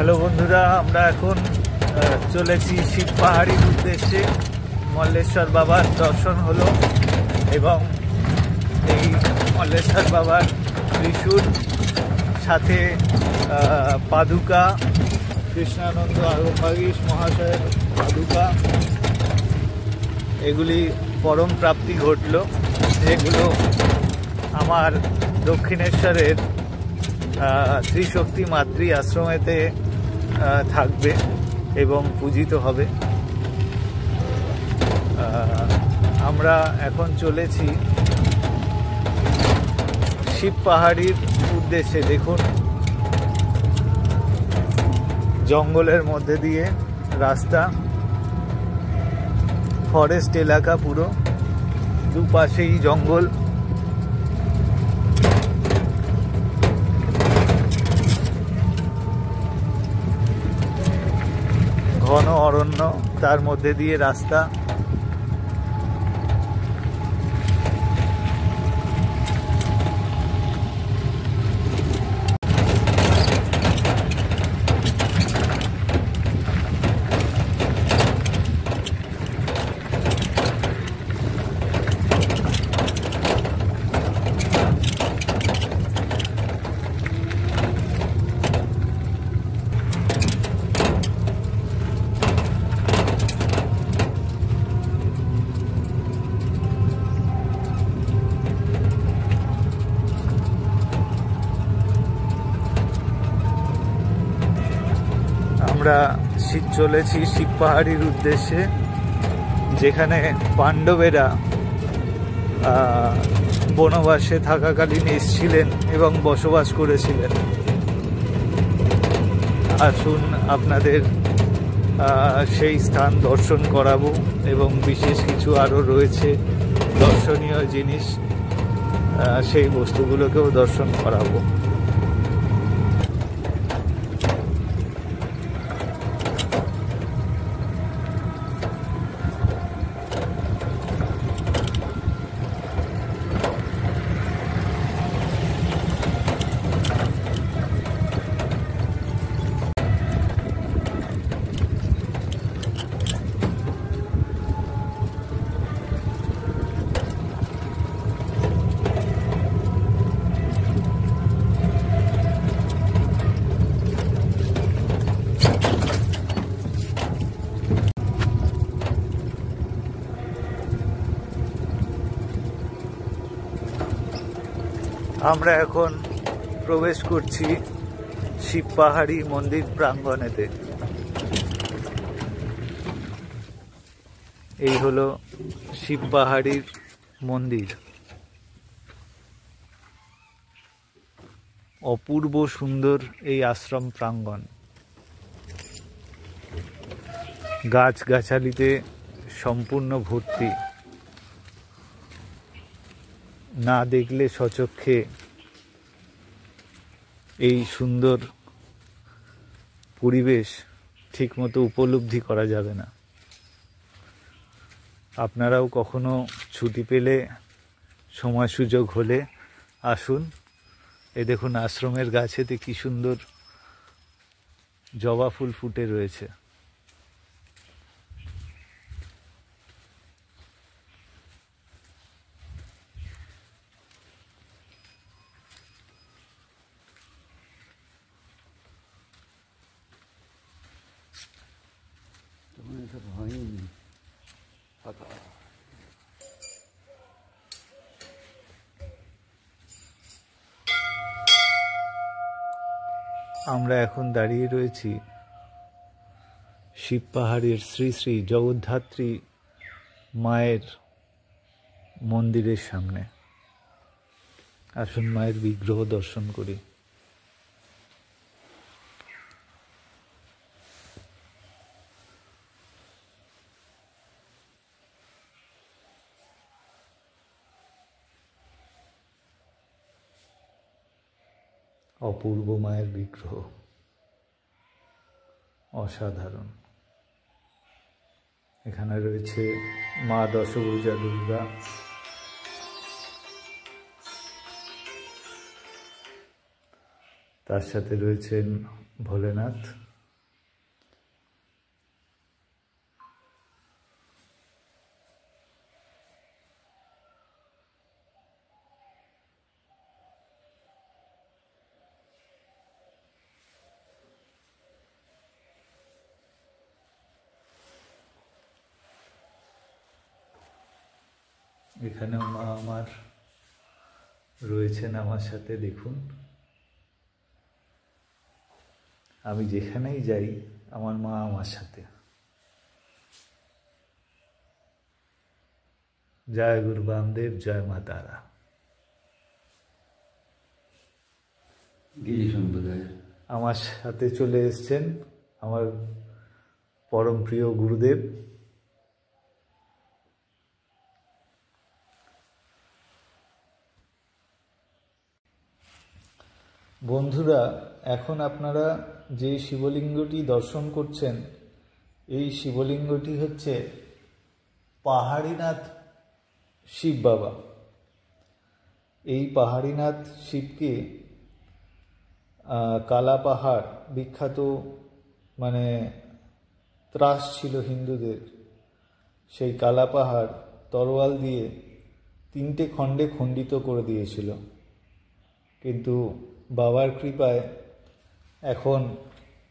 Hello বন্ধুরা, আমরা এখন চলেছি শিব পাহাড়ির উদ্দেশ্যে। মল্লেশ্বর বাবার দর্শন হলো এবং এই মল্লেশ্বর বাবার ত্রিশূল, সাথে পাদুকা, কৃষ্ণানন্দ আরম্ভাগীশ মহাশয়ের পাদুকা, এগুলি পরম প্রাপ্তি ঘটল। এগুলো আমার দক্ষিণেশ্বরের ত্রিশক্তি মাতৃ আশ্রমেতে থাকবে এবং পূজিত হবে। আমরা এখন চলেছি শিব পাহাড়ির উদ্দেশ্যে। দেখুন, জঙ্গলের মধ্যে দিয়ে রাস্তা, ফরেস্ট এলাকা, পুরো দুপাশেই জঙ্গল। ঘন অরণ্য, তার মধ্যে দিয়ে রাস্তা। আমরা চলেছি শিব পাহাড়ির উদ্দেশ্যে, যেখানে পাণ্ডবেরা বনবাসে থাকাকালীন এসেছিলেন এবং বসবাস করেছিলেন। আসুন, আপনাদের সেই স্থান দর্শন করাবো এবং বিশেষ কিছু আরও রয়েছে দর্শনীয় জিনিস, সেই বস্তুগুলোকেও দর্শন করাবো। আমরা এখন প্রবেশ করছি শিব পাহাড়ি মন্দির প্রাঙ্গণেতে। এই হলো শিব পাহাড়ির মন্দির। অপূর্ব সুন্দর এই আশ্রম প্রাঙ্গণ, গাছগাছালিতে সম্পূর্ণ ভর্তি। না দেখলে সচক্ষে এই সুন্দর পরিবেশ ঠিকমতো উপলব্ধি করা যাবে না। আপনারাও কখনো ছুটি পেলে, সময় সুযোগ হলে আসুন। এই দেখুন, আশ্রমের গাছেতে কি সুন্দর জবা ফুল ফুটে রয়েছে। আমরা এখন দাঁড়িয়ে রয়েছি শিব পাহাড়ের শ্রী শ্রী জগদ্ধাত্রী মায়ের মন্দিরের সামনে। আসুন, মায়ের বিগ্রহ দর্শন করি। অপূর্ব মায়ের বিগ্রহ, অসাধারণ। এখানে রয়েছে মা দশভুজা দুর্গা, তার সাথে রয়েছেন ভোলেনাথ। এখানেও মা আমার রয়েছেন আমার সাথে। দেখুন, আমি যেখানেই যাই আমার মা আমার সাথে। জয় গুরু বামদেব, জয় মা তারা। আমার সাথে চলে এসছেন আমার পরম প্রিয় গুরুদেব। বন্ধুরা, এখন আপনারা যে শিবলিঙ্গটি দর্শন করছেন, এই শিবলিঙ্গটি হচ্ছে পাহাড়ীনাথ শিব বাবা। এই পাহাড়ীনাথ শিবকে কালা পাহাড়, বিখ্যাত মানে ত্রাস ছিল হিন্দুদের, সেই কালা পাহাড় তরোয়াল দিয়ে 3টে খণ্ডে খণ্ডিত করে দিয়েছিল। কিন্তু বাবার কৃপায় এখন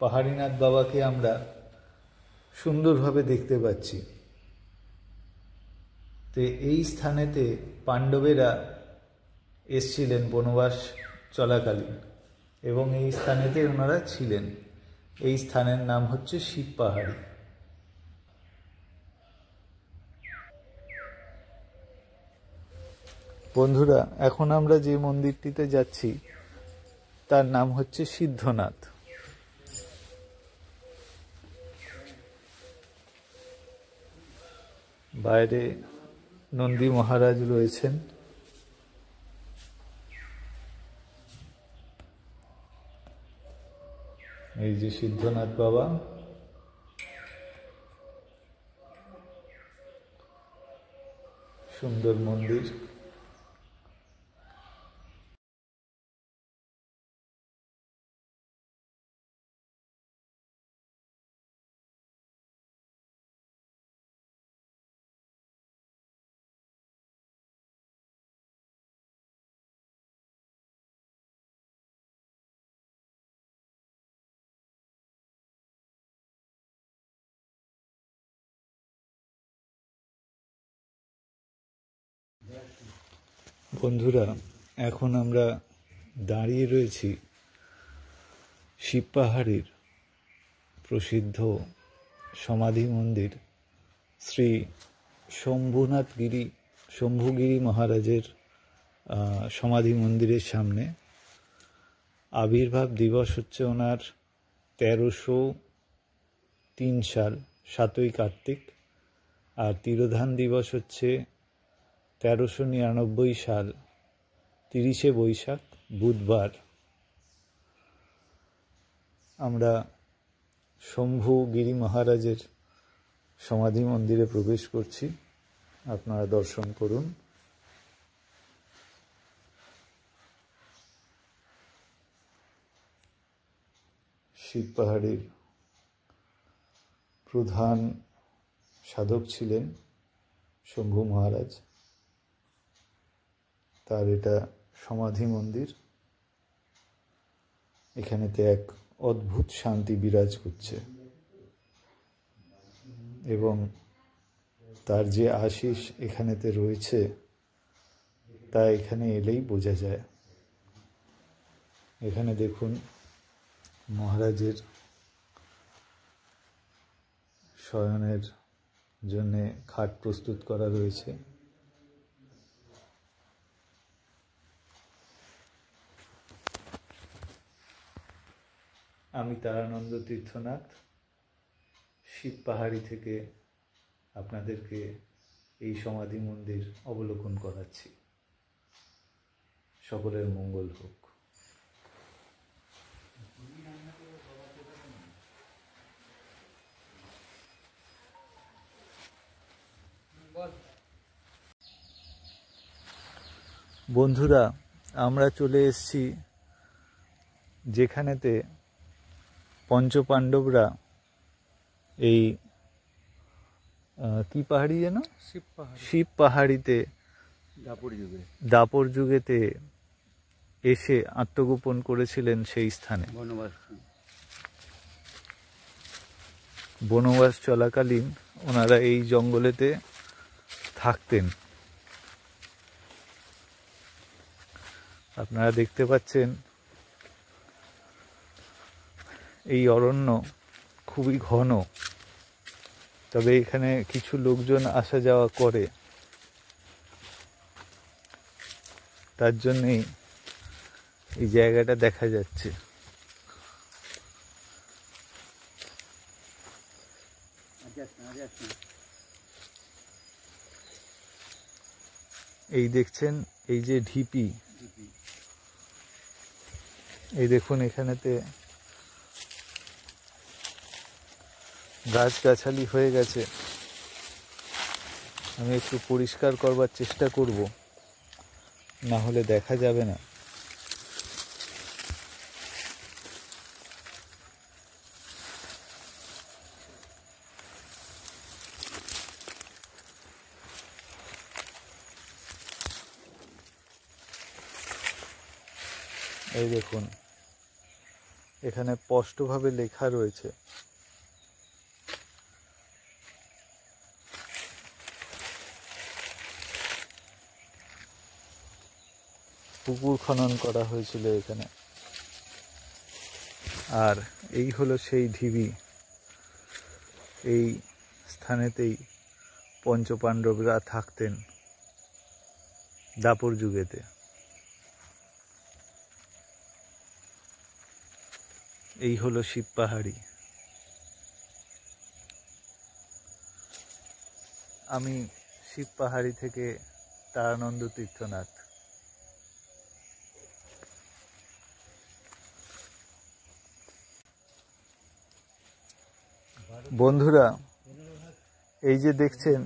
পাহাড়ীনাথ বাবাকে আমরা সুন্দরভাবে দেখতে পাচ্ছি। তো এই স্থানেতে পাণ্ডবেরা এসছিলেন বনবাস চলাকালীন, এবং এই স্থানেতে ওনারা ছিলেন। এই স্থানের নাম হচ্ছে শিব পাহাড়ি। বন্ধুরা, এখন আমরা যে মন্দিরটিতে যাচ্ছি তার নাম হচ্ছে সিদ্ধনাথ। বাইরে নন্দী মহারাজ রয়েছেন। এই যে সিদ্ধনাথ বাবা। সুন্দর মন্দির। বন্ধুরা, এখন আমরা দাঁড়িয়ে রয়েছি শিব পাহাড়ের প্রসিদ্ধ সমাধি মন্দির শ্রী শম্ভুগিরি মহারাজের সমাধি মন্দিরের সামনে। আবির্ভাব দিবস হচ্ছে ওনার 1303 সাল 7ই কার্তিক, আর তিরোধান দিবস হচ্ছে 1399 সাল 30শে বৈশাখ বুধবার। আমরা শম্ভুগিরি মহারাজের সমাধি মন্দিরে প্রবেশ করছি। আপনারা দর্শন করুন। শিব পাহাড়ের প্রধান সাধক ছিলেন শম্ভু মহারাজ। তার এটা সমাধি মন্দির। এখানেতে এক অদ্ভুত শান্তি বিরাজ করছে, এবং তার যে আশিস এখানেতে রয়েছে তা এখানে এলেই বোঝা যায়। এখানে দেখুন, মহারাজের শয়নের জন্যে খাট প্রস্তুত করা রয়েছে। আমি তারানন্দ তীর্থনাথ শিব পাহাড়ি থেকে আপনাদেরকে এই সমাধি মন্দির অবলোকন করাচ্ছি। সকলের মঙ্গল হোক। বন্ধুরা, আমরা চলে এসেছি যেখানেতে পঞ্চপাণ্ডবরা এই কি পাহাড়ি যেন শিব পাহাড়িতে দাপর যুগেতে এসে আত্মগোপন করেছিলেন। সেই স্থানে বনবাস চলাকালীন ওনারা এই জঙ্গলেতে থাকতেন। আপনারা দেখতে পাচ্ছেন এই অরণ্য খুবই ঘন, তবে এখানে কিছু লোকজন আসা যাওয়া করে, তার জন্যই এই জায়গাটা দেখা যাচ্ছে। এই দেখছেন এই যে ঢিপি, এই দেখুন এখানেতে গাছগাছালি হয়ে গেছে। আমি একটু পরিষ্কার করবার চেষ্টা করব, না হলে দেখা যাবে না। এই দেখুন এখানে স্পষ্টভাবে লেখা রয়েছে পুকুর খনন করা হয়েছিল এখানে। আর এই হলো সেই ঢিবি, এই স্থানেতেই পঞ্চপাণ্ডবরা থাকতেন দাপর যুগেতে। এই হলো শিব পাহাড়ি। আমি শিব পাহাড়ি থেকে তারানন্দ তীর্থনাথ। বন্ধুরা, এই যে দেখছেন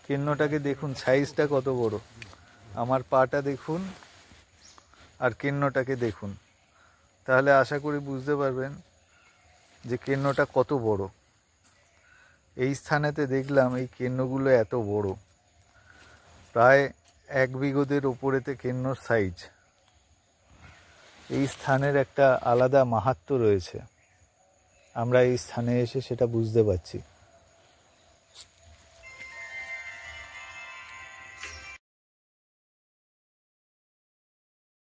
কেন্নটাকে দেখুন, সাইজটা কত বড়। আমার পাটা দেখুন আর কেন্নটাকে দেখুন, তাহলে আশা করি বুঝতে পারবেন যে কেন্নটা কত বড়। এই স্থানেতে দেখলাম এই কেন্নগুলো এত বড়, প্রায় 1 বিঘতের ওপরেতে কেন্নর সাইজ। এই স্থানের একটা আলাদা মাহাত্ম্য রয়েছে, আমরা এই স্থানে এসে সেটা বুঝতে পারছি।